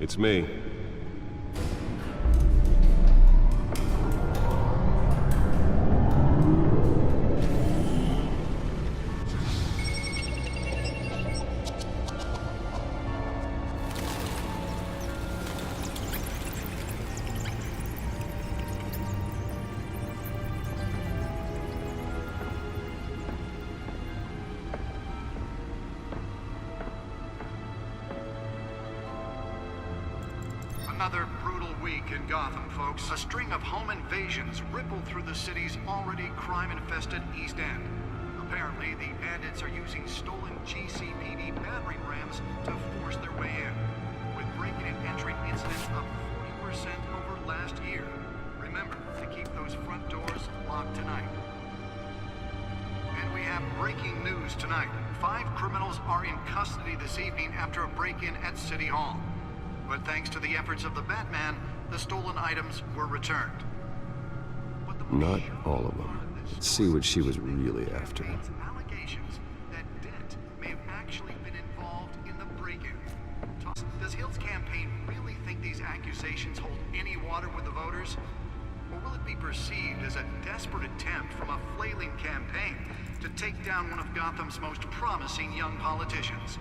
It's me. Another brutal week in Gotham, folks. A string of home invasions rippled through the city's already crime-infested East End. Apparently, the bandits are using stolen GCPD battering rams to force their way in, with breaking and entering incidents up 40% over last year. Remember to keep those front doors locked tonight. And we have breaking news tonight. 5 criminals are in custody this evening after a break-in at City Hall. But thanks to the efforts of the Batman, the stolen items were returned. Not all of them. Let's see what she was really after. Allegations that Dent may have actually been involved in the break-in. Does Hill's campaign really think these accusations hold any water with the voters? Or will it be perceived as a desperate attempt from a flailing campaign to take down one of Gotham's most promising young politicians?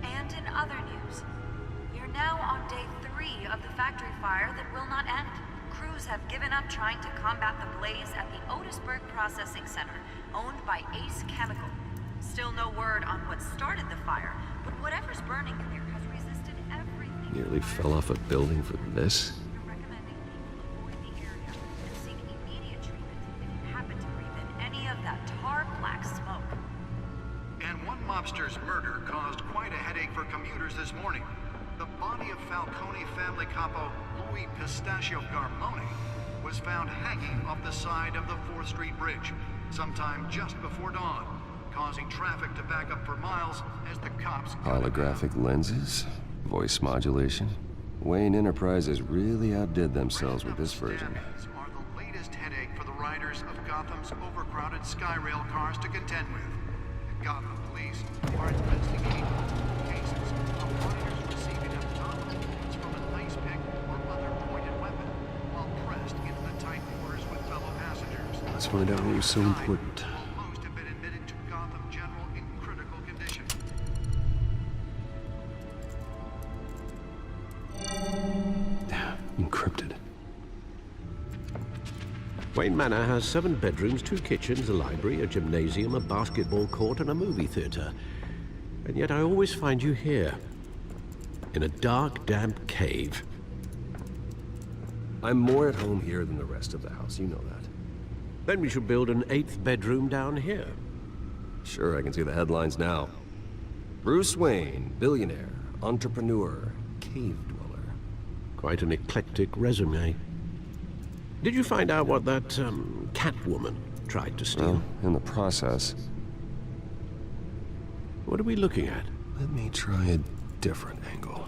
And in other news, we're now on day 3 of the factory fire that will not end. Crews have given up trying to combat the blaze at the Otisburg Processing Center, owned by Ace Chemical. Still no word on what started the fire, but whatever's burning in there has resisted everything. Nearly fell off a building for this. We're recommending people avoid the area and seek immediate treatment if you happen to breathe in any of that tar black smoke. And one mobster's murder caused quite a headache for commuters this morning. The body of Falcone family capo Louis Pistachio Garmone was found hanging off the side of the 4th Street Bridge sometime just before dawn, causing traffic to back up for miles as the cops... Holographic lenses? Voice modulation? Wayne Enterprises really outdid themselves with this version. ...are the latest headache for the riders of Gotham's overcrowded Skyrail cars to contend with. The Gotham police are investigating multiple cases of riders receiving abdominal wounds from an ice pick or other pointed weapon while pressed into the tight quarters with fellow passengers. Let's find out what was so important. Most have been admitted to Gotham General in critical condition. Encrypted. Wayne Manor has 7 bedrooms, 2 kitchens, a library, a gymnasium, a basketball court, and a movie theater. And yet I always find you here, in a dark, damp cave. I'm more at home here than the rest of the house, you know that. Then we should build an 8th bedroom down here. Sure, I can see the headlines now. Bruce Wayne, billionaire, entrepreneur, cave dweller. Quite an eclectic resume. Did you find out what that, Catwoman tried to steal? Well, in the process. What are we looking at? Let me try a different angle.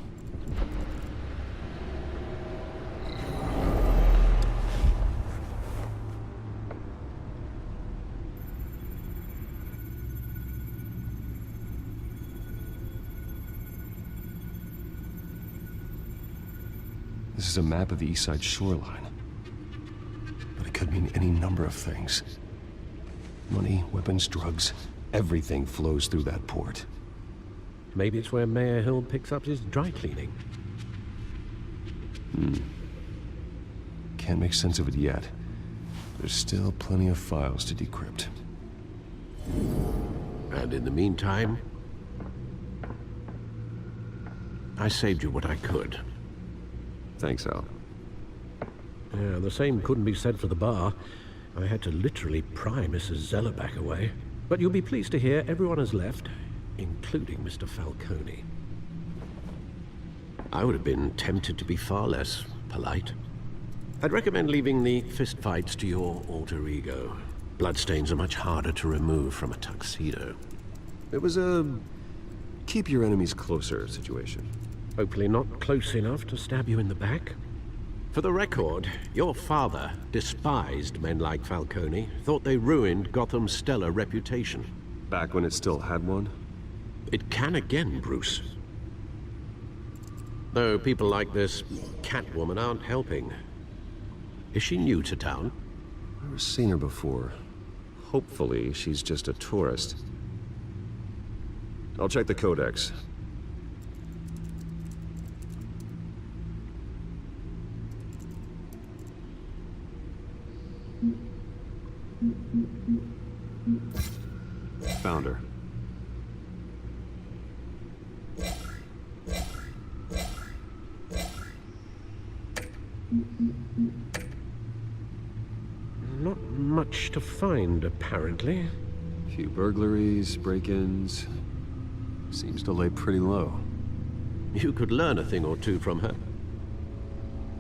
This is a map of the East Side shoreline. But it could mean any number of things. Money, weapons, drugs, everything flows through that port. Maybe it's where Mayor Hill picks up his dry cleaning. Can't make sense of it yet. There's still plenty of files to decrypt. And in the meantime, I saved you what I could. Thanks, Al. Yeah, the same couldn't be said for the bar. I had to literally pry Mrs. Zeller back away. But you'll be pleased to hear everyone has left, including Mr. Falcone. I would have been tempted to be far less polite. I'd recommend leaving the fistfights to your alter ego. Bloodstains are much harder to remove from a tuxedo. It was a keep your enemies closer situation. Hopefully not close enough to stab you in the back. For the record, your father despised men like Falcone, thought they ruined Gotham's stellar reputation. Back when it still had one? It can again, Bruce. Though people like this Catwoman aren't helping. Is she new to town? I've never seen her before. Hopefully, she's just a tourist. I'll check the codex. Found her. Not much to find, apparently. Few burglaries, break-ins. Seems to lay pretty low. You could learn a thing or two from her.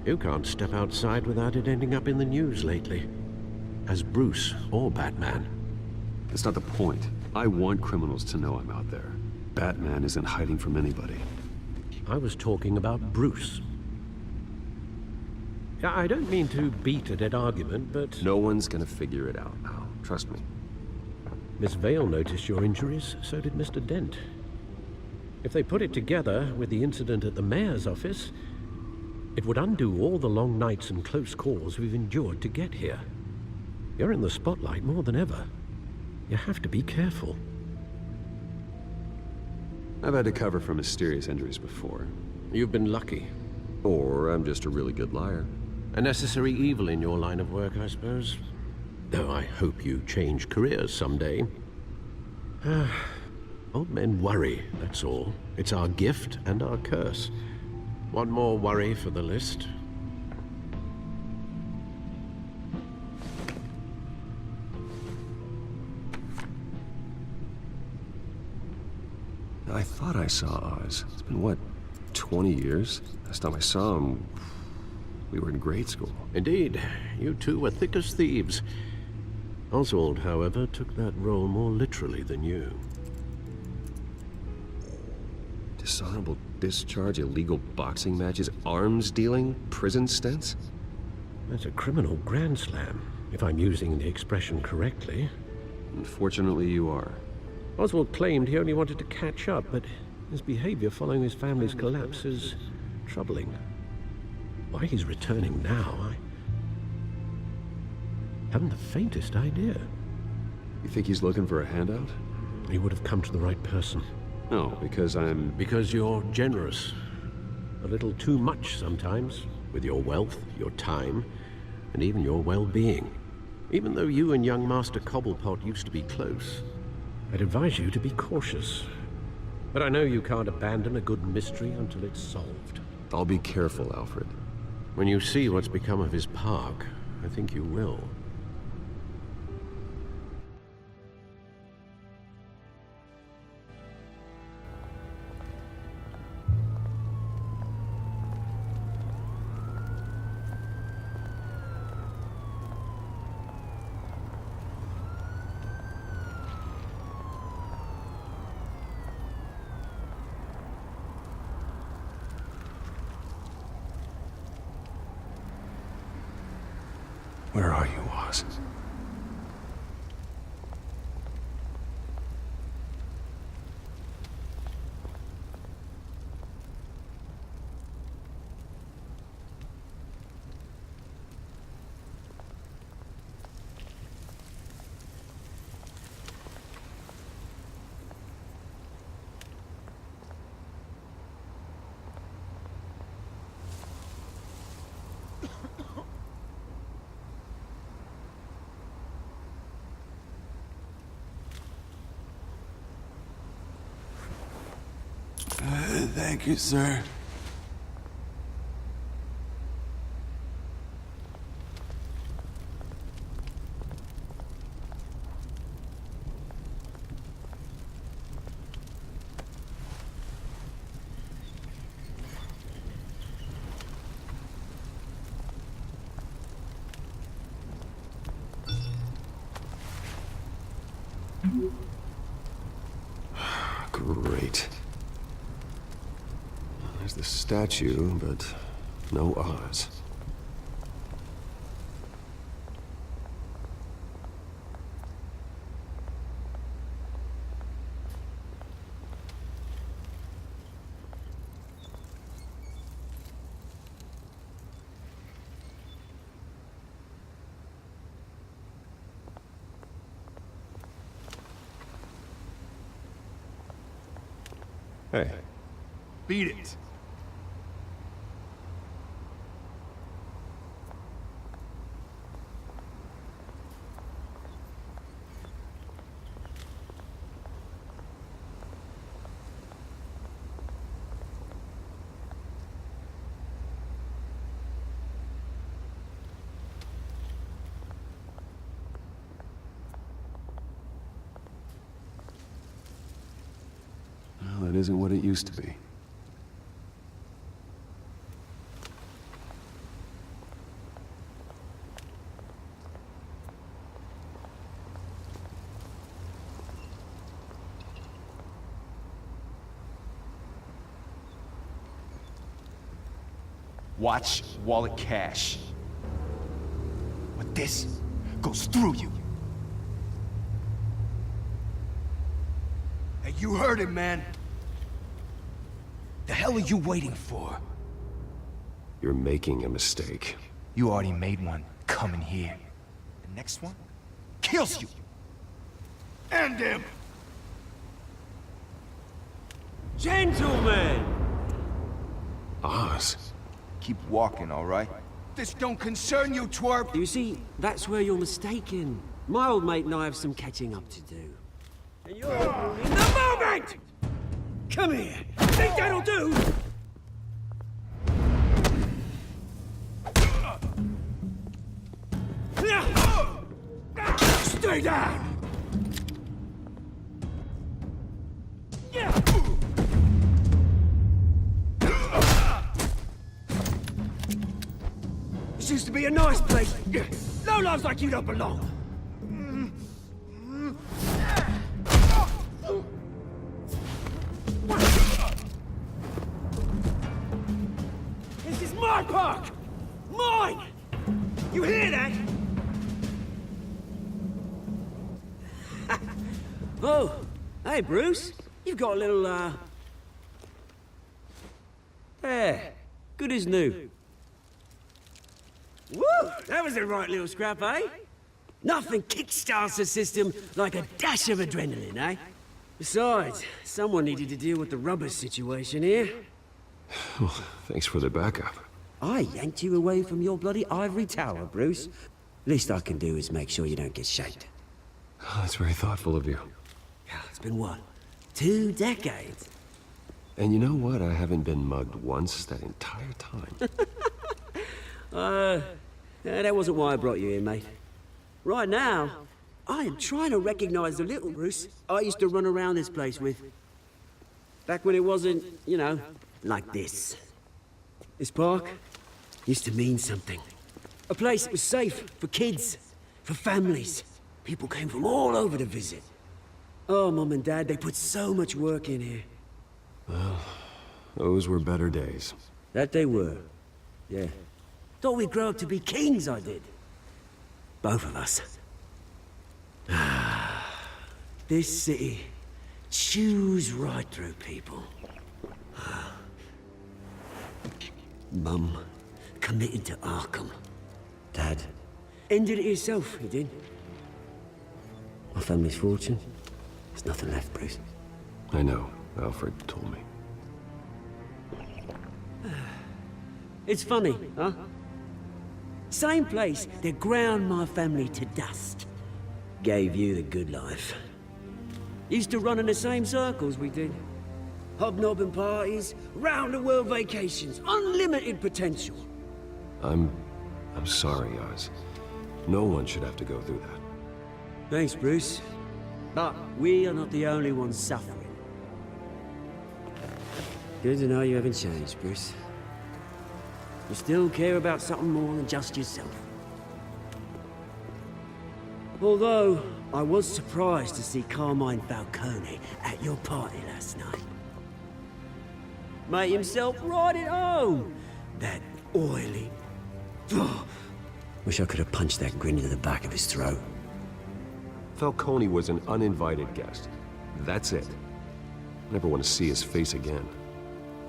You can't step outside without it ending up in the news lately. As Bruce or Batman. That's not the point. I want criminals to know I'm out there. Batman isn't hiding from anybody. I was talking about Bruce. I don't mean to beat a dead argument, but... No one's gonna figure it out now. Trust me. Miss Vale noticed your injuries, so did Mr. Dent. If they put it together with the incident at the mayor's office, it would undo all the long nights and close calls we've endured to get here. You're in the spotlight more than ever. You have to be careful. I've had to cover for mysterious injuries before. You've been lucky. Or I'm just a really good liar. A necessary evil in your line of work, I suppose. Though I hope you change careers someday. Old men worry, that's all. It's our gift and our curse. One more worry for the list. I thought I saw Oz. It's been, what, 20 years? Last time I saw him, we were in grade school. Indeed, you two were thick as thieves. Oswald, however, took that role more literally than you. Dishonorable discharge, illegal boxing matches, arms dealing, prison stints? That's a criminal grand slam, if I'm using the expression correctly. Unfortunately, you are. Oswald claimed he only wanted to catch up, but his behavior following his family's collapse is troubling. Why he's returning now, I haven't the faintest idea. You think he's looking for a handout? He would have come to the right person. No, because I'm... Because you're generous. A little too much sometimes, with your wealth, your time, and even your well-being. Even though you and young Master Cobblepot used to be close, I'd advise you to be cautious. But I know you can't abandon a good mystery until it's solved. I'll be careful, Alfred. When you see what's become of his park, I think you will. Where are you, Oz? Thank you, sir. Great. There's the statue, but no Oz. Hey, Beat it. well, it isn't what it used to be. Watch wallet cash. But this goes through you. Hey, you heard him, man. The hell are you waiting for? You're making a mistake. You already made one coming here. The next one kills you. And him. Gentlemen! Oz. Keep walking, all right? This don't concern you, twerp. You see, that's where you're mistaken. My old mate and I have some catching up to do. And you're in the moment! Come here! Think that'll do? Stay down! This used to be a nice place. No lives like you don't belong. This is my park! Mine! You hear that? Oh, hey Bruce. You've got a little, There. Good as new. Woo! That was a right little scrap, eh? Nothing kickstarts the system like a dash of adrenaline, eh? Besides, someone needed to deal with the rubber situation here. Well, thanks for the backup. I yanked you away from your bloody ivory tower, Bruce. Least I can do is make sure you don't get shaked. Oh, that's very thoughtful of you. It's been what? 2 decades? And you know what? I haven't been mugged once that entire time. That wasn't why I brought you here, mate. Right now, I am trying to recognize the little Bruce I used to run around this place with. Back when it wasn't, you know, like this. This park used to mean something. A place that was safe for kids, for families. People came from all over to visit. Oh, Mum and Dad, they put so much work in here. Well, those were better days. That they were. Yeah. Thought we'd grow up to be kings, I did. Both of us. This city chews right through people. Mum committed to Arkham. Dad ended it yourself, he did. My family's fortune. There's nothing left, Bruce. I know. Alfred told me. It's funny, huh? Same place that ground my family to dust. Gave you the good life. Used to run in the same circles we did. Hobnobbing parties, round-the-world vacations, unlimited potential. I'm sorry, Oz. No one should have to go through that. Thanks, Bruce. But we are not the only ones suffering. Good to know you haven't changed, Bruce. You still care about something more than just yourself. Although, I was surprised to see Carmine Falcone at your party last night. Made himself right at home. That oily... Wish I could have punched that grin into the back of his throat. Falcone was an uninvited guest. That's it. Never want to see his face again.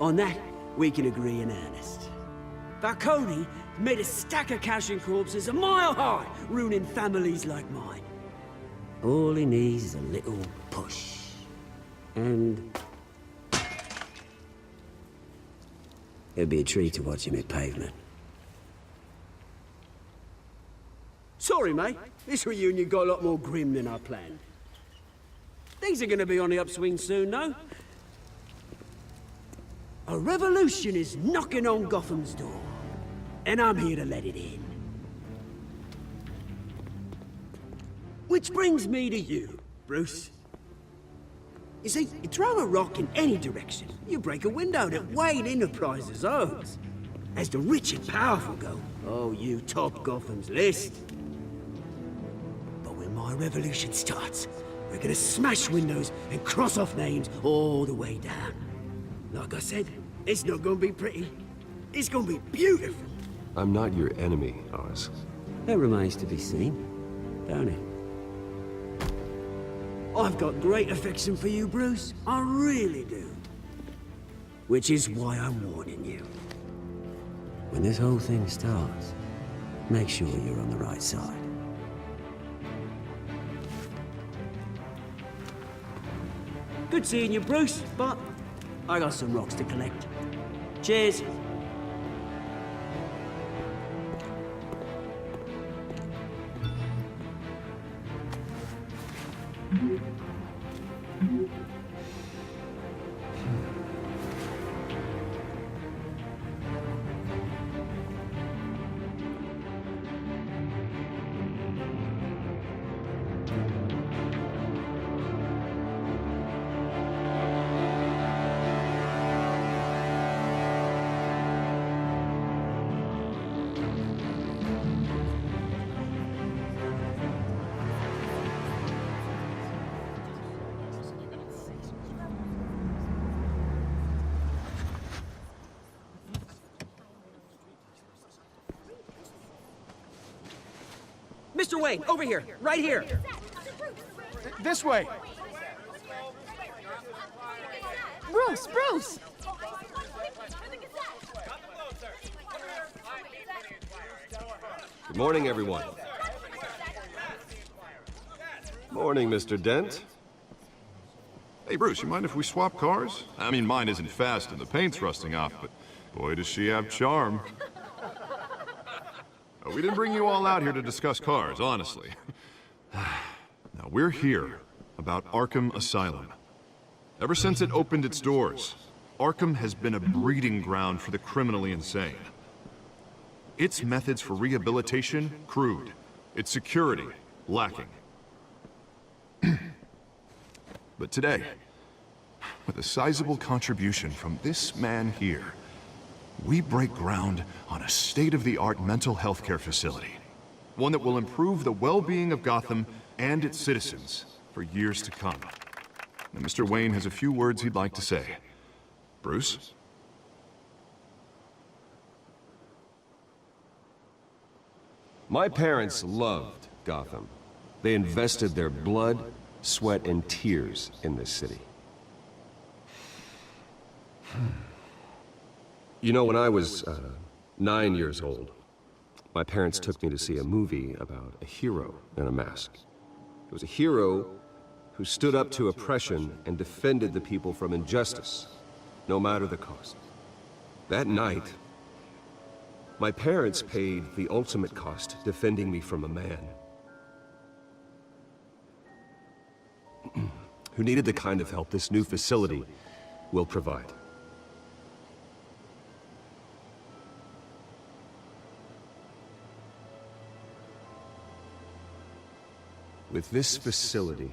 On that, we can agree in earnest. Falcone made a stack of cash and corpses a mile high, ruining families like mine. All he needs is a little push. And... It'd be a treat to watch him hit pavement. Sorry, mate. This reunion got a lot more grim than I planned. Things are gonna be on the upswing soon, though. A revolution is knocking on Gotham's door, and I'm here to let it in. Which brings me to you, Bruce. You see, you throw a rock in any direction, you break a window that Wayne Enterprises owns. As the rich and powerful go, oh, you top Gotham's list. But when my revolution starts, we're gonna smash windows and cross off names all the way down. Like I said, it's not gonna be pretty. It's gonna be beautiful. I'm not your enemy, Oz. That remains to be seen, don't it? I've got great affection for you, Bruce. I really do. Which is why I'm warning you. When this whole thing starts, make sure you're on the right side. Good seeing you, Bruce, but I got some rocks to collect. Cheers. Mr. Wayne, over here, right here. This way! Bruce, Bruce! Good morning, everyone. Morning, Mr. Dent. Hey, Bruce, you mind if we swap cars? I mean, mine isn't fast and the paint's rusting off, but boy, does she have charm. We didn't bring you all out here to discuss cars, honestly. Now, we're here about Arkham Asylum. Ever since it opened its doors, Arkham has been a breeding ground for the criminally insane. Its methods for rehabilitation, crude. Its security, lacking. But today, with a sizable contribution from this man here, we break ground on a state-of-the-art mental health care facility. One that will improve the well-being of Gotham and its citizens for years to come. Now, Mr. Wayne has a few words he'd like to say. Bruce? My parents loved Gotham. They invested their blood, sweat, and tears in this city. You know, when I was 9 years old, my parents took me to see a movie about a hero in a mask. It was a hero who stood up to oppression and defended the people from injustice, no matter the cost. That night, my parents paid the ultimate cost defending me from a man who needed the kind of help this new facility will provide. With this facility,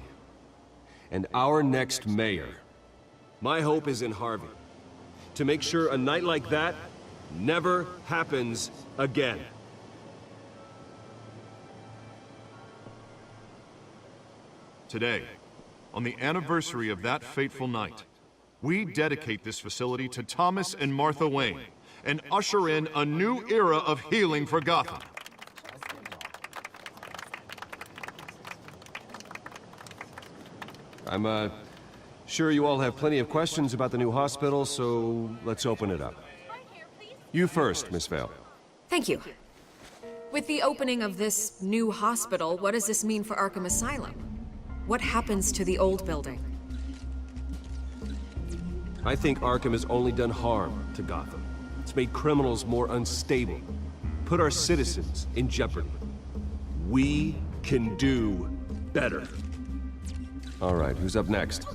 and our next mayor, my hope is in Harvey, to make sure a night like that never happens again. Today, on the anniversary of that fateful night, we dedicate this facility to Thomas and Martha Wayne, and usher in a new era of healing for Gotham. I'm sure you all have plenty of questions about the new hospital, so let's open it up. You first, Miss Vale. Thank you. With the opening of this new hospital, what does this mean for Arkham Asylum? What happens to the old building? I think Arkham has only done harm to Gotham. It's made criminals more unstable, put our citizens in jeopardy. We can do better. All right, who's up next?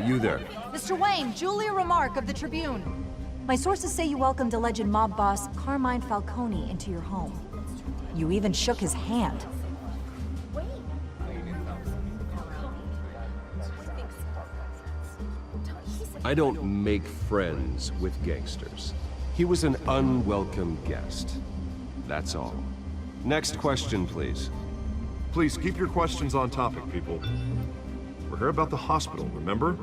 You there. Mr. Wayne, Julia Remark of the Tribune. My sources say you welcomed alleged mob boss Carmine Falcone into your home. You even shook his hand. I don't make friends with gangsters. He was an unwelcome guest. That's all. Next question, please. Please keep your questions on topic, people. We're here about the hospital, remember?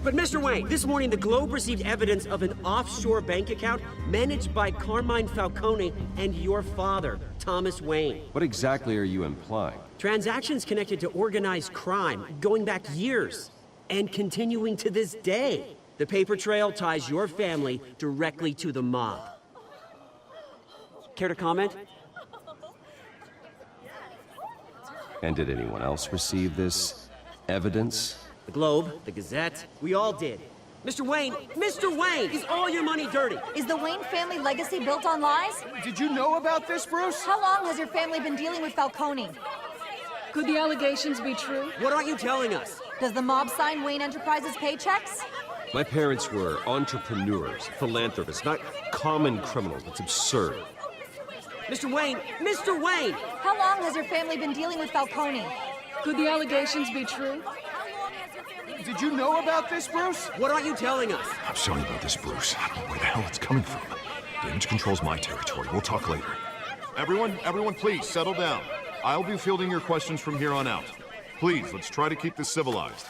But Mr. Wayne, this morning the Globe received evidence of an offshore bank account managed by Carmine Falcone and your father, Thomas Wayne. What exactly are you implying? Transactions connected to organized crime going back years and continuing to this day. The paper trail ties your family directly to the mob. Care to comment? And did anyone else receive this evidence? The Globe, the Gazette, we all did. Mr. Wayne, is all your money dirty? Is the Wayne family legacy built on lies? Did you know about this, Bruce? How long has your family been dealing with Falcone? Could the allegations be true? What aren't you telling us? Does the mob sign Wayne Enterprises paychecks? My parents were entrepreneurs, philanthropists, not common criminals. It's absurd. Mr. Wayne! How long has your family been dealing with Falcone? Could the allegations be true? Did you know about this, Bruce? What aren't you telling us? I'm sorry about this, Bruce. I don't know where the hell it's coming from. Damage control's my territory. We'll talk later. Everyone, please settle down. I'll be fielding your questions from here on out. Please, let's try to keep this civilized.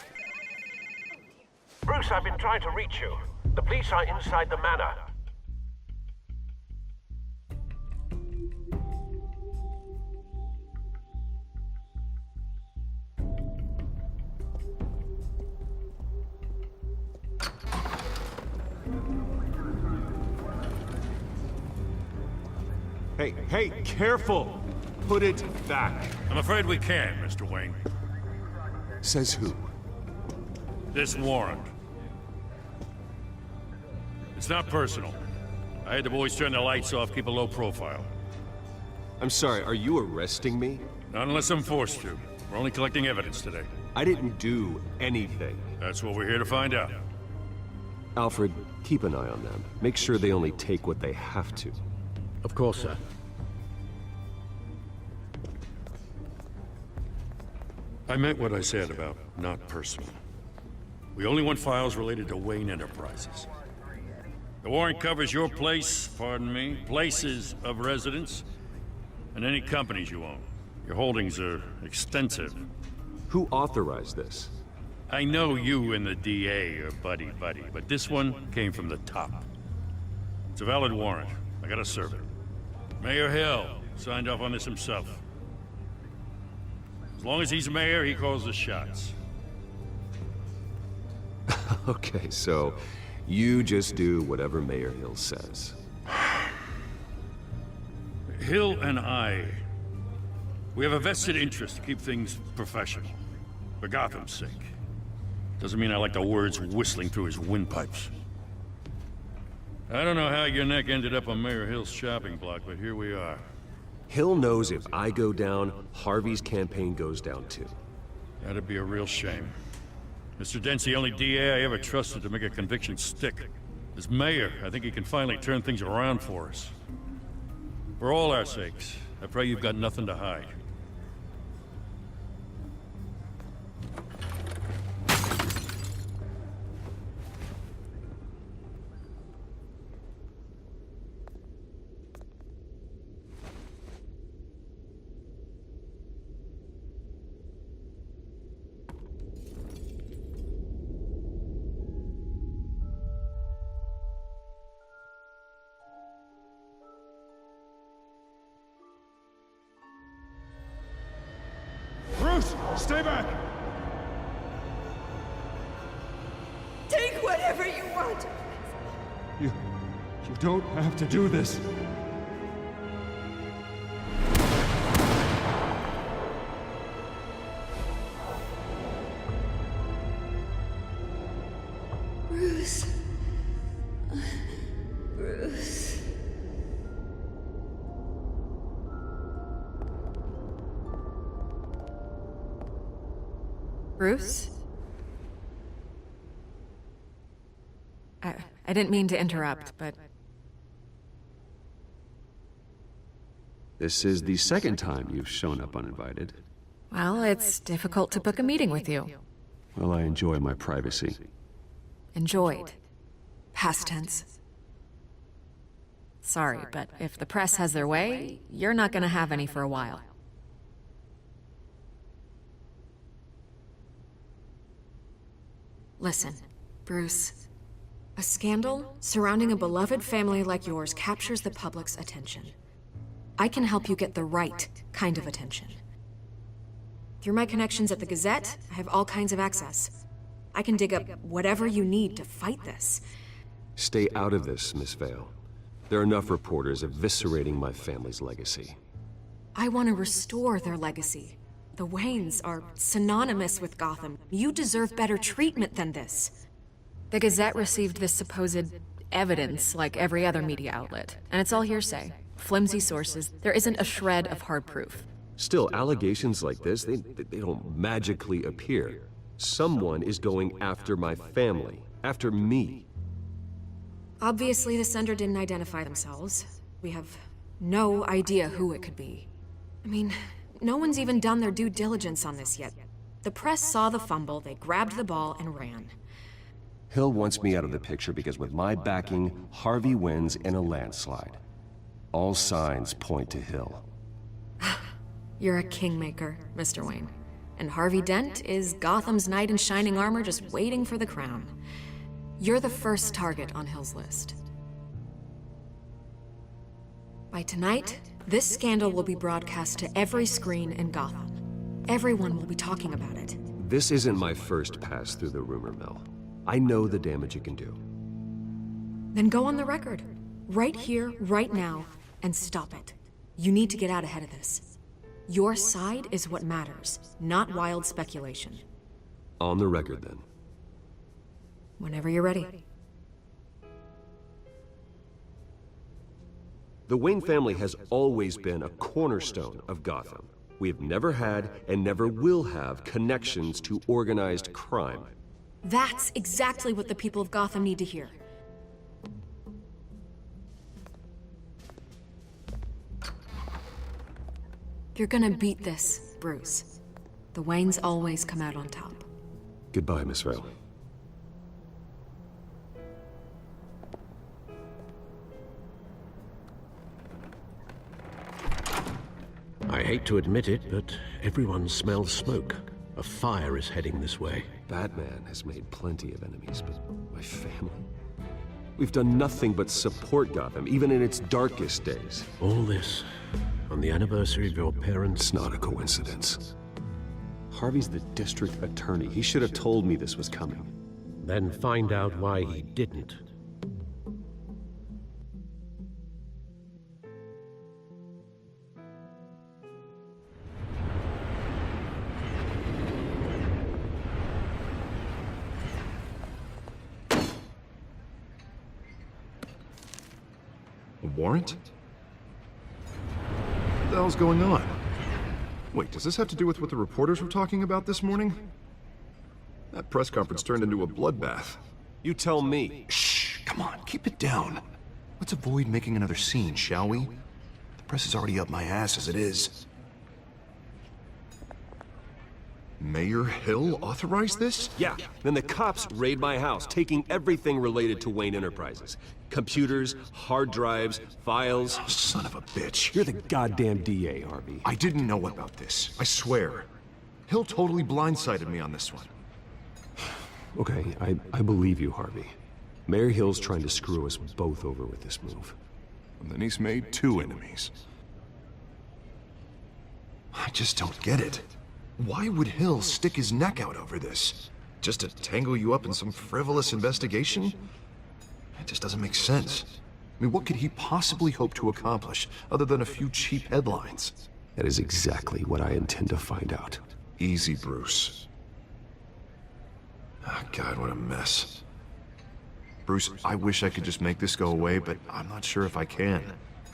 Bruce, I've been trying to reach you. The police are inside the manor. Hey, careful! Put it back. I'm afraid we can't, Mr. Wayne. Says who? This warrant. It's not personal. I had the boys turn the lights off, keep a low profile. I'm sorry, are you arresting me? Not unless I'm forced to. We're only collecting evidence today. I didn't do anything. That's what we're here to find out. Alfred, keep an eye on them. Make sure they only take what they have to. Of course, sir. I meant what I said about not personal. We only want files related to Wayne Enterprises. The warrant covers your place, pardon me, places of residence, and any companies you own. Your holdings are extensive. Who authorized this? I know you and the DA are buddy-buddy, but this one came from the top. It's a valid warrant. I gotta serve it. Mayor Hill signed off on this himself. As long as he's mayor, he calls the shots. Okay, so you just do whatever Mayor Hill says. Hill and I, we have a vested interest to keep things professional. For Gotham's sake. Doesn't mean I like the words whistling through his windpipes. I don't know how your neck ended up on Mayor Hill's shopping block, but here we are. Hill knows if I go down, Harvey's campaign goes down too. That'd be a real shame. Mr. Dent's the only DA I ever trusted to make a conviction stick. As mayor, I think he can finally turn things around for us. For all our sakes, I pray you've got nothing to hide. Bruce, stay back! Take whatever you want. You don't have to do this. Bruce. Bruce. Bruce? I didn't mean to interrupt, but... This is the second time you've shown up uninvited. Well, it's difficult to book a meeting with you. Well, I enjoy my privacy. Enjoyed. Past tense. Sorry, but if the press has their way, you're not gonna have any for a while. Listen, Bruce. A scandal surrounding a beloved family like yours captures the public's attention. I can help you get the right kind of attention. Through my connections at the Gazette, I have all kinds of access. I can dig up whatever you need to fight this. Stay out of this, Miss Vale. There are enough reporters eviscerating my family's legacy. I want to restore their legacy. The Waynes are synonymous with Gotham. You deserve better treatment than this. The Gazette received this supposed evidence like every other media outlet, and it's all hearsay. Flimsy sources. There isn't a shred of hard proof. Still, allegations like this, they don't magically appear. Someone is going after my family, after me. Obviously, the sender didn't identify themselves. We have no idea who it could be. I mean, no one's even done their due diligence on this yet. The press saw the fumble, they grabbed the ball and ran. Hill wants me out of the picture because with my backing, Harvey wins in a landslide. All signs point to Hill. You're a kingmaker, Mr. Wayne. And Harvey Dent is Gotham's knight in shining armor just waiting for the crown. You're the first target on Hill's list. By tonight, this scandal will be broadcast to every screen in Gotham. Everyone will be talking about it. This isn't my first pass through the rumor mill. I know the damage it can do. Then go on the record. Right here, right now, and stop it. You need to get out ahead of this. Your side is what matters, not wild speculation. On the record, then. Whenever you're ready. The Wayne family has always been a cornerstone of Gotham. We have never had and never will have connections to organized crime. That's exactly what the people of Gotham need to hear. You're gonna beat this, Bruce. The Waynes always come out on top. Goodbye, Miss Vale. I hate to admit it, but everyone smells smoke. A fire is heading this way. Batman has made plenty of enemies, but my family? We've done nothing but support Gotham, even in its darkest days. All this on the anniversary of your parents'... It's not a coincidence. Harvey's the district attorney. He should have told me this was coming. Then find out why he didn't. A warrant? What the hell's going on? Wait, does this have to do with what the reporters were talking about this morning? That press conference turned into a bloodbath. You tell me. Shh, come on, keep it down. Let's avoid making another scene, shall we? The press is already up my ass as it is. Mayor Hill authorized this? Yeah, then the cops raid my house, taking everything related to Wayne Enterprises. Computers, hard drives, files. Oh, son of a bitch. You're the goddamn DA, Harvey. I didn't know about this, I swear. Hill totally blindsided me on this one. Okay, I believe you, Harvey. Mayor Hill's trying to screw us both over with this move. And then he's made two enemies. I just don't get it. Why would Hill stick his neck out over this? Just to tangle you up in some frivolous investigation? It just doesn't make sense. I mean, what could he possibly hope to accomplish other than a few cheap headlines? That is exactly what I intend to find out. Easy, Bruce. Oh, God, what a mess. Bruce, I wish I could just make this go away, but I'm not sure if I can.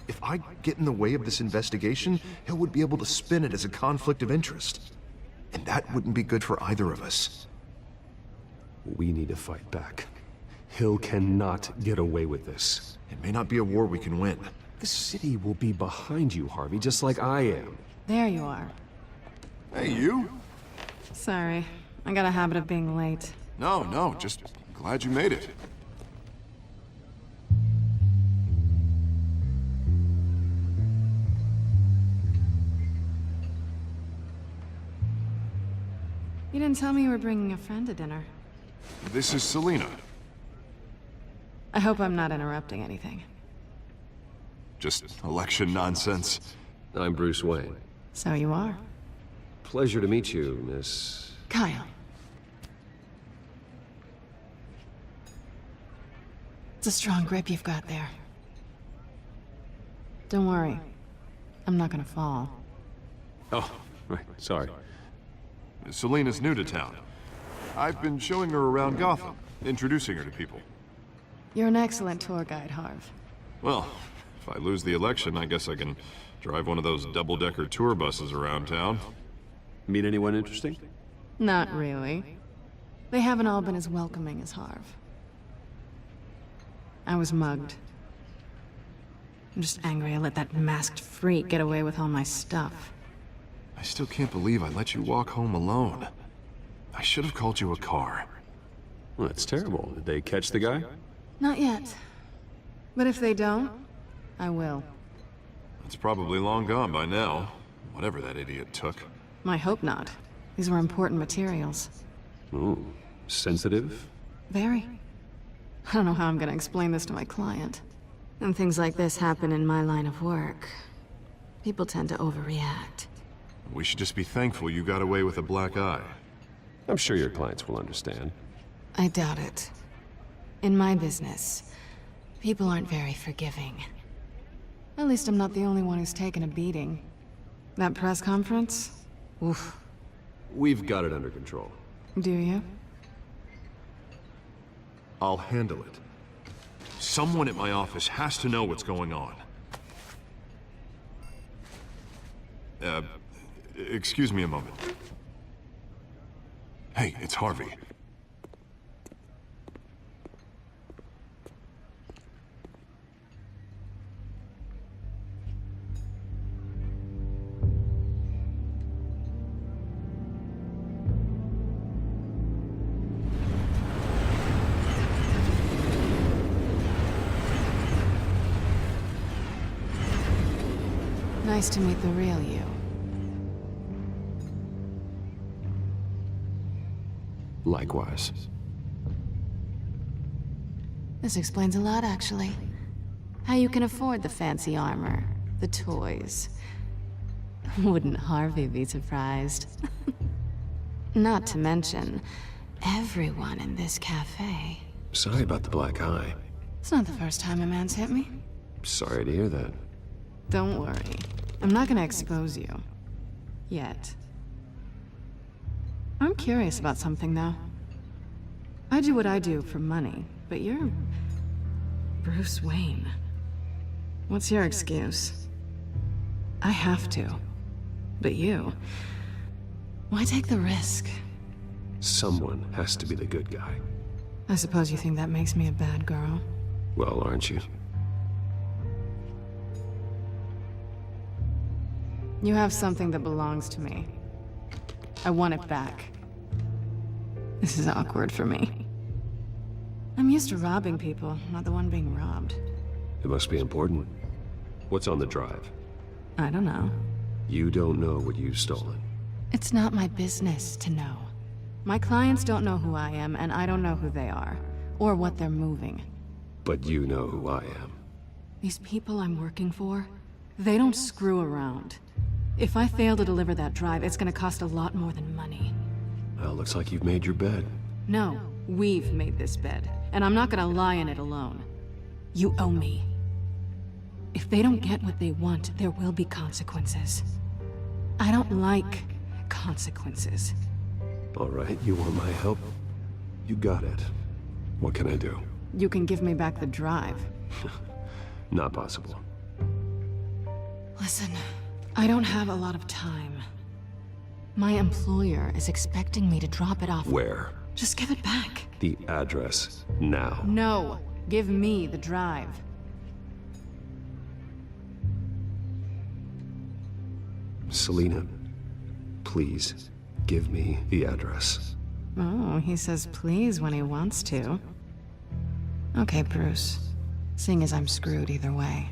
If I get in the way of this investigation, Hill would be able to spin it as a conflict of interest. And that wouldn't be good for either of us. We need to fight back. Hill cannot get away with this. It may not be a war we can win. The city will be behind you, Harvey, just like I am. There you are. Hey, you? Sorry, I got a habit of being late. No, just glad you made it. You didn't tell me you were bringing a friend to dinner. This is Selina. I hope I'm not interrupting anything. Just election nonsense. I'm Bruce Wayne. So you are. Pleasure to meet you, Miss... Kyle. It's a strong grip you've got there. Don't worry. I'm not gonna fall. Oh, right, sorry. Selina's new to town. I've been showing her around Gotham, introducing her to people. You're an excellent tour guide, Harv. Well, if I lose the election, I guess I can drive one of those double-decker tour buses around town. Meet anyone interesting? Not really. They haven't all been as welcoming as Harv. I was mugged. I'm just angry I let that masked freak get away with all my stuff. I still can't believe I let you walk home alone. I should have called you a car. Well, that's terrible. Did they catch the guy? Not yet. But if they don't, I will. It's probably long gone by now, whatever that idiot took. I hope not. These were important materials. Ooh, sensitive? Very. I don't know how I'm gonna explain this to my client. When things like this happen in my line of work, people tend to overreact. We should just be thankful you got away with a black eye. I'm sure your clients will understand. I doubt it. In my business, people aren't very forgiving. At least I'm not the only one who's taken a beating. That press conference? Oof. We've got it under control. Do you? I'll handle it. Someone at my office has to know what's going on. Excuse me a moment. Hey, it's Harvey. Nice to meet the real you. Likewise. This explains a lot, actually. How you can afford the fancy armor, the toys. Wouldn't Harvey be surprised? Not to mention, everyone in this cafe. Sorry about the black eye. It's not the first time a man's hit me. Sorry to hear that. Don't worry. I'm not gonna expose you. Yet. I'm curious about something, though. I do what I do for money, but you're... Bruce Wayne. What's your excuse? I have to. But you... Why take the risk? Someone has to be the good guy. I suppose you think that makes me a bad girl? Well, aren't you? You have something that belongs to me. I want it back. This is awkward for me. I'm used to robbing people, not the one being robbed. It must be important. What's on the drive? I don't know. You don't know what you've stolen. It's not my business to know. My clients don't know who I am, and I don't know who they are, or what they're moving. But you know who I am. These people I'm working for, they don't screw around. If I fail to deliver that drive, it's gonna cost a lot more than money. Well, looks like you've made your bed. No, we've made this bed, and I'm not gonna lie in it alone. You owe me. If they don't get what they want, there will be consequences. I don't like consequences. All right, you want my help? You got it. What can I do? you can give me back the drive. Not possible. Listen, I don't have a lot of time. My employer is expecting me to drop it off. Where? Just give it back. The address, now. No, give me the drive. Selena, please, give me the address. Oh, he says please when he wants to. Okay, Bruce. Seeing as I'm screwed either way.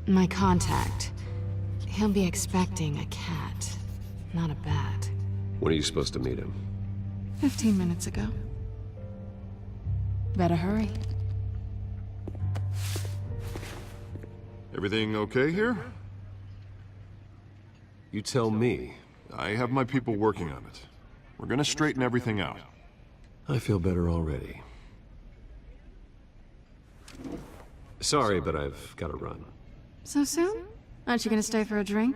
My contact. He'll be expecting a cat, not a bat. When are you supposed to meet him? 15 minutes ago. Better hurry. Everything okay here? You tell me. I have my people working on it. We're gonna straighten everything out. I feel better already. Sorry, but I've got to run. So soon? Aren't you gonna stay for a drink?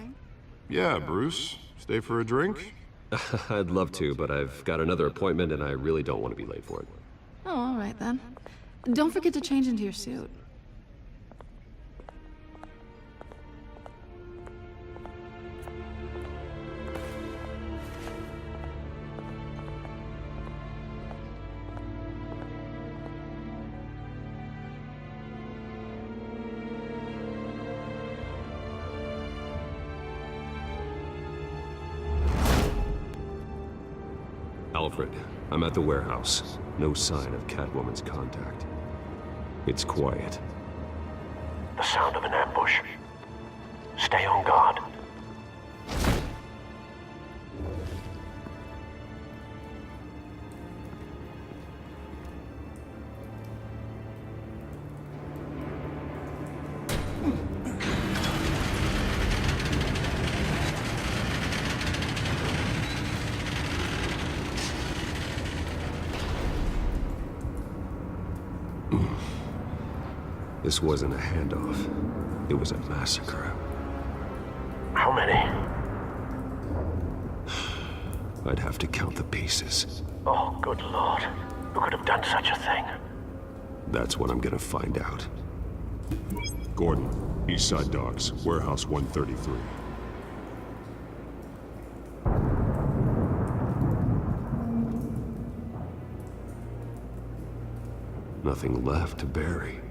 Yeah, Bruce. Stay for a drink? I'd love to, but I've got another appointment and I really don't want to be late for it. Oh, all right then. Don't forget to change into your suit. Alfred, I'm at the warehouse. No sign of Catwoman's contact. It's quiet. The sound of an ambush. Stay on guard. This wasn't a handoff. It was a massacre. How many? I'd have to count the pieces. Oh, good lord. Who could have done such a thing? That's what I'm gonna find out. Gordon, Eastside Docks, Warehouse 133. Nothing left to bury.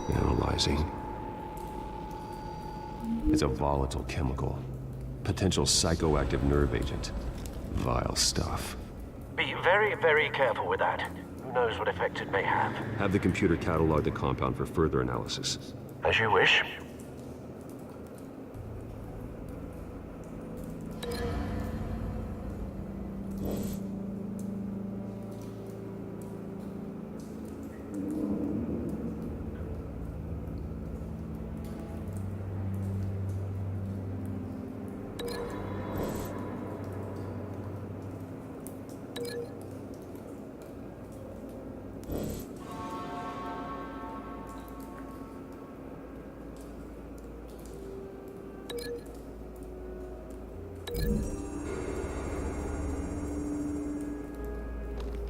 Analyzing. It's a volatile chemical. Potential psychoactive nerve agent. Vile stuff. Be very, very careful with that. Who knows what effect it may have. Have the computer catalog the compound for further analysis. As you wish.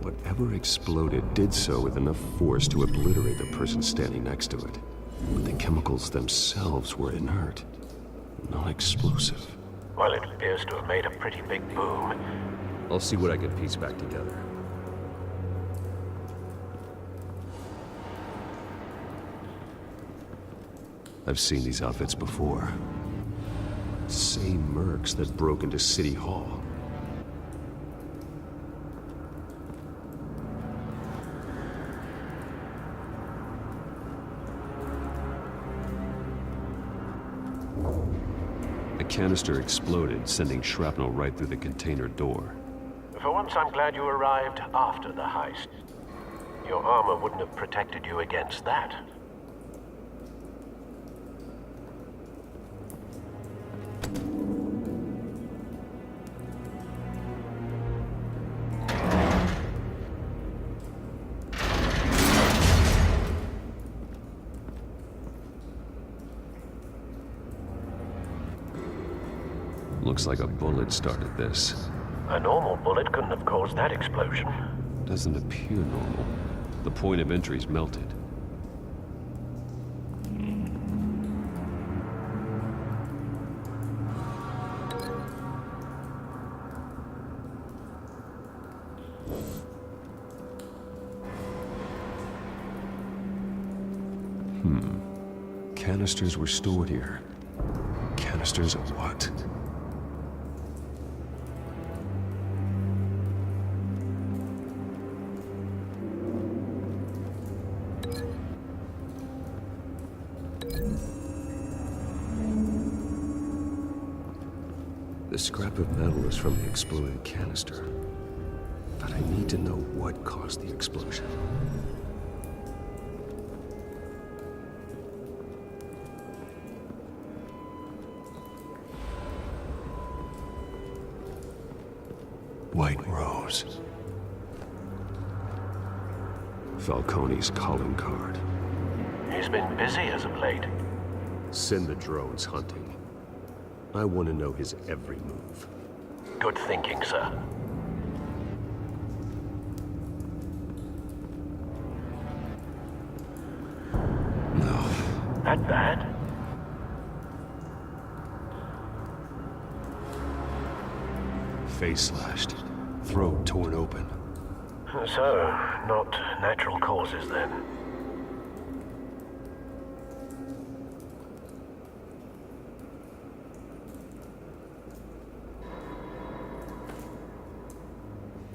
Whatever exploded did so with enough force to obliterate the person standing next to it. But the chemicals themselves were inert, non-explosive. Well, it appears to have made a pretty big boom. I'll see what I can piece back together. I've seen these outfits before. Same mercs that broke into City Hall. A canister exploded, sending shrapnel right through the container door. For once, I'm glad you arrived after the heist. Your armor wouldn't have protected you against that. Looks like a bullet started this. A normal bullet couldn't have caused that explosion. Doesn't appear normal. The point of entry's melted. Canisters were stored here. Canisters of what? The scrap of metal is from the exploded canister. But I need to know what caused the explosion. White Rose. Falcone's calling card. He's been busy as of late. Send the drones hunting. I want to know his every move. Good thinking, sir. No. That bad? Face slashed. Throat torn open. So, not natural causes then.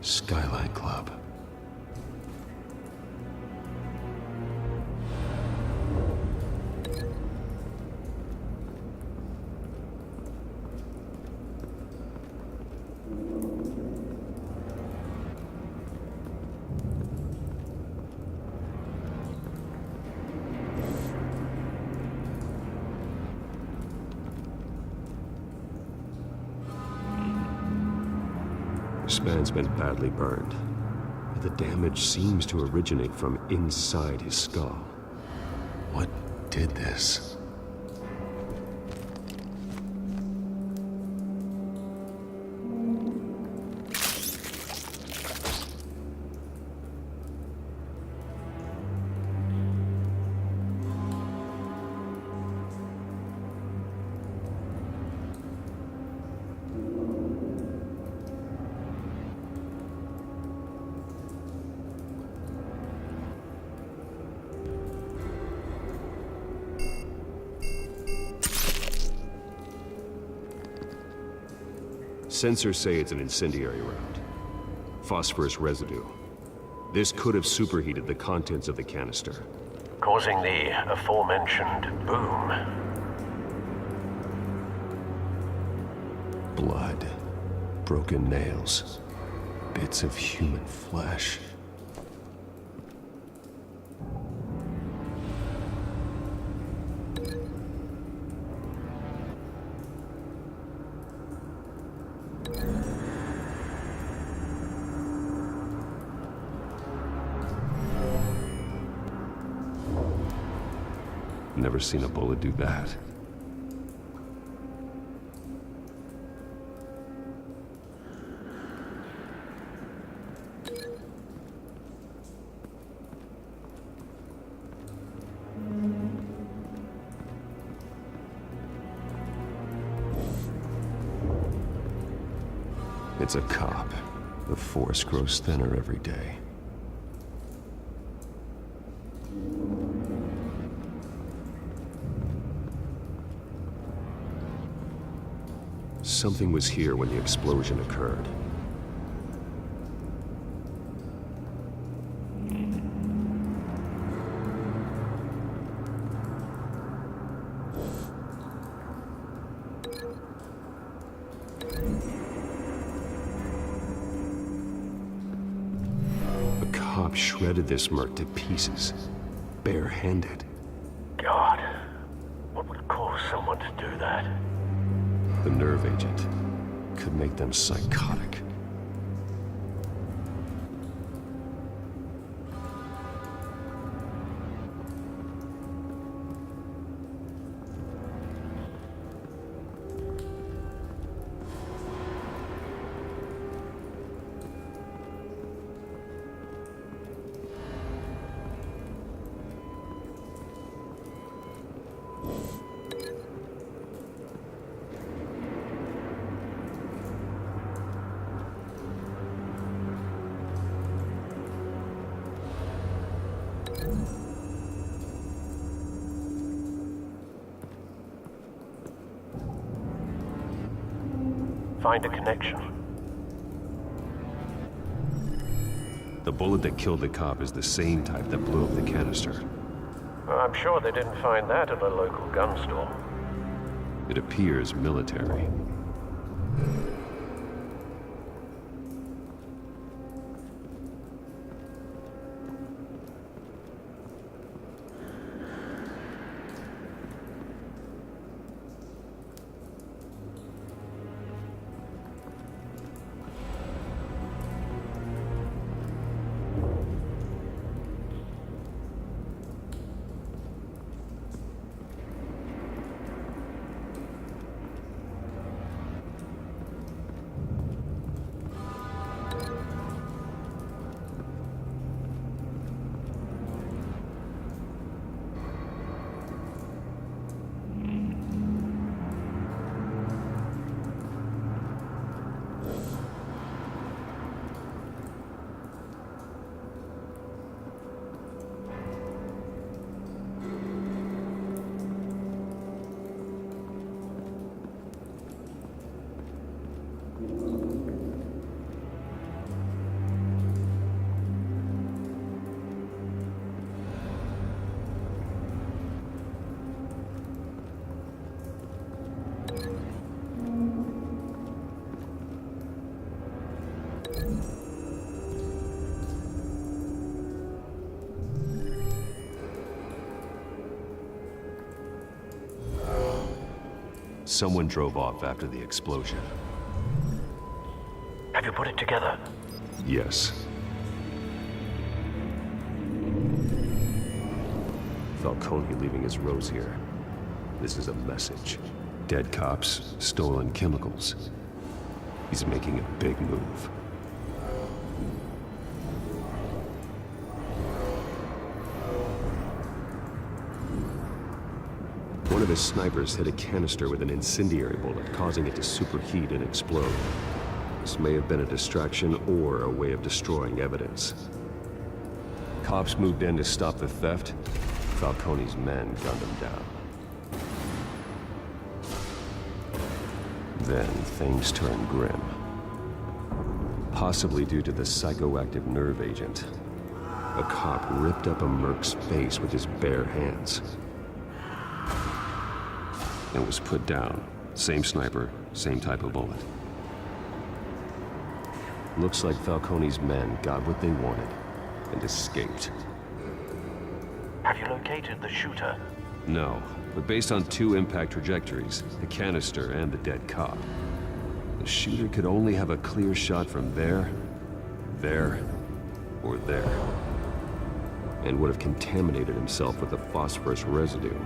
Skyline Club. This man's been badly burned. The damage seems to originate from inside his skull. What did this? Sensors say it's an incendiary round. Phosphorus residue. This could have superheated the contents of the canister, causing the aforementioned boom. Blood. Broken nails. Bits of human flesh. Never seen a bullet do that. It's a cop. The force grows thinner every day. Something was here when the explosion occurred. A cop shredded this merc to pieces, barehanded. God, what would cause someone to do that? The nerve agent could make them psychotic. Find a connection. The bullet that killed the cop is the same type that blew up the canister. I'm sure they didn't find that at a local gun store. It appears military. Someone drove off after the explosion. Have you put it together? Yes. Falcone leaving his rose here. This is a message. Dead cops, stolen chemicals. He's making a big move. One of his snipers hit a canister with an incendiary bullet, causing it to superheat and explode. This may have been a distraction or a way of destroying evidence. Cops moved in to stop the theft. Falcone's men gunned him down. Then things turned grim. Possibly due to the psychoactive nerve agent. A cop ripped up a merc's face with his bare hands. And was put down. Same sniper, same type of bullet. Looks like Falcone's men got what they wanted and escaped. Have you located the shooter? No, but based on two impact trajectories, the canister and the dead cop, the shooter could only have a clear shot from there, or there, and would have contaminated himself with the phosphorus residue.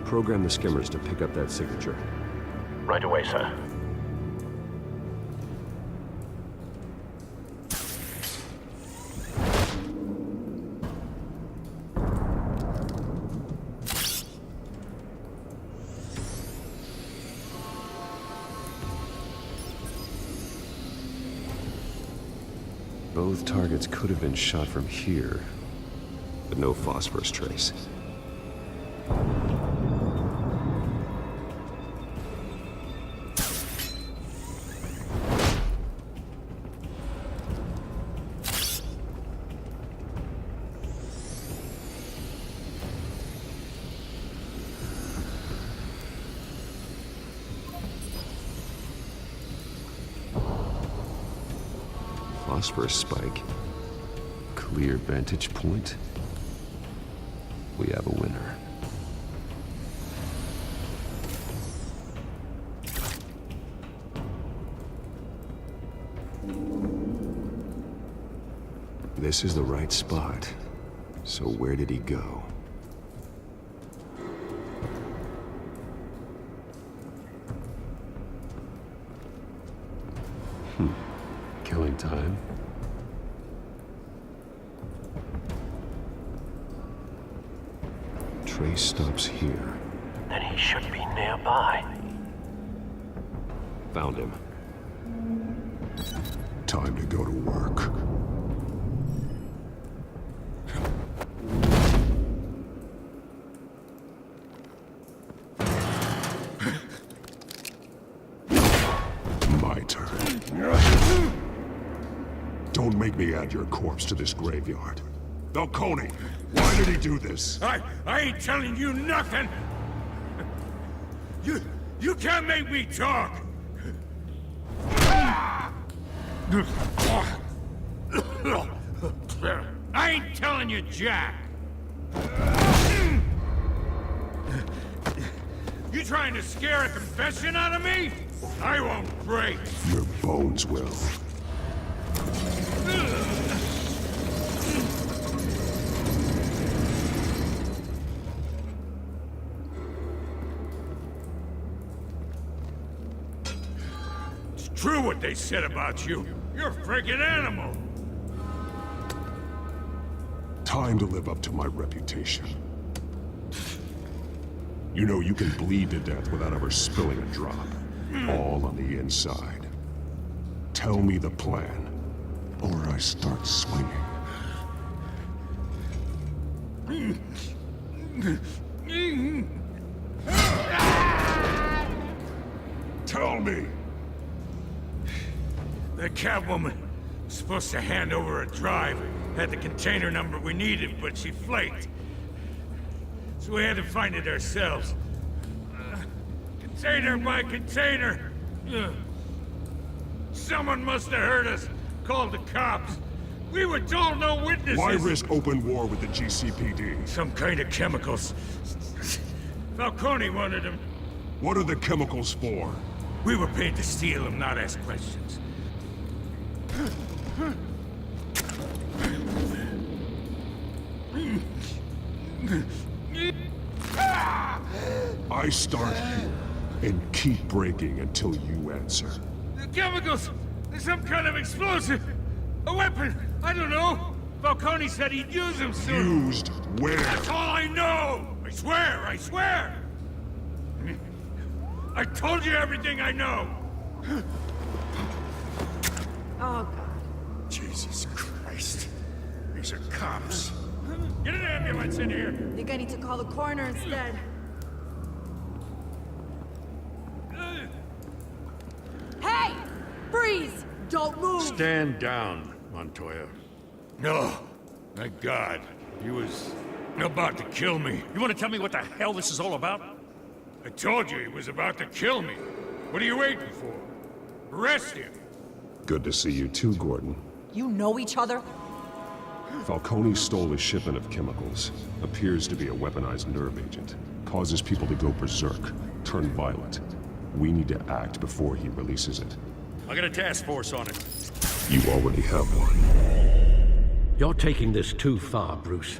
Program the skimmers to pick up that signature. Right away, sir. Both targets could have been shot from here, but no phosphorus trace. Phosphorus spike. Clear vantage point. We have a winner. This is the right spot. So where did he go? Killing time. Trace stops here. Then he should be nearby. Found him. Time to go to work. My Don't make me add your corpse to this graveyard. Falcone, why did he do this? I ain't telling you nothing! You can't make me talk! I ain't telling you jack! You trying to scare a confession out of me? I won't break! Your bones will. It's true what they said about you. You're a freaking animal! Time to live up to my reputation. You know you can bleed to death without ever spilling a drop. All on the inside. Tell me the plan, or I start swinging. Tell me! The Catwoman was supposed to hand over a drive. Had the container number we needed, but she flaked. So we had to find it ourselves. Container by container. Someone must have heard us. Called the cops. We were told no witnesses. Why risk open war with the GCPD? Some kind of chemicals. Falcone wanted them. What are the chemicals for? We were paid to steal them, not ask questions. I start here and keep breaking until you answer. The chemicals! There's some kind of explosive! A weapon! I don't know! Falcone said he'd use them soon! Used where? That's all I know! I swear! I swear! I told you everything I know! Oh, God. Jesus Christ. These are cops. Get an ambulance in here! I think I need to call the coroner instead. Hey! Freeze! Don't move! Stand down, Montoya. No. Thank God. He was about to kill me. You want to tell me what the hell this is all about? I told you he was about to kill me. What are you waiting for? Arrest him! Good to see you too, Gordon. You know each other? Falcone stole a shipment of chemicals. Appears to be a weaponized nerve agent. Causes people to go berserk, turn violent. We need to act before he releases it. I got a task force on it. You already have one. You're taking this too far, Bruce.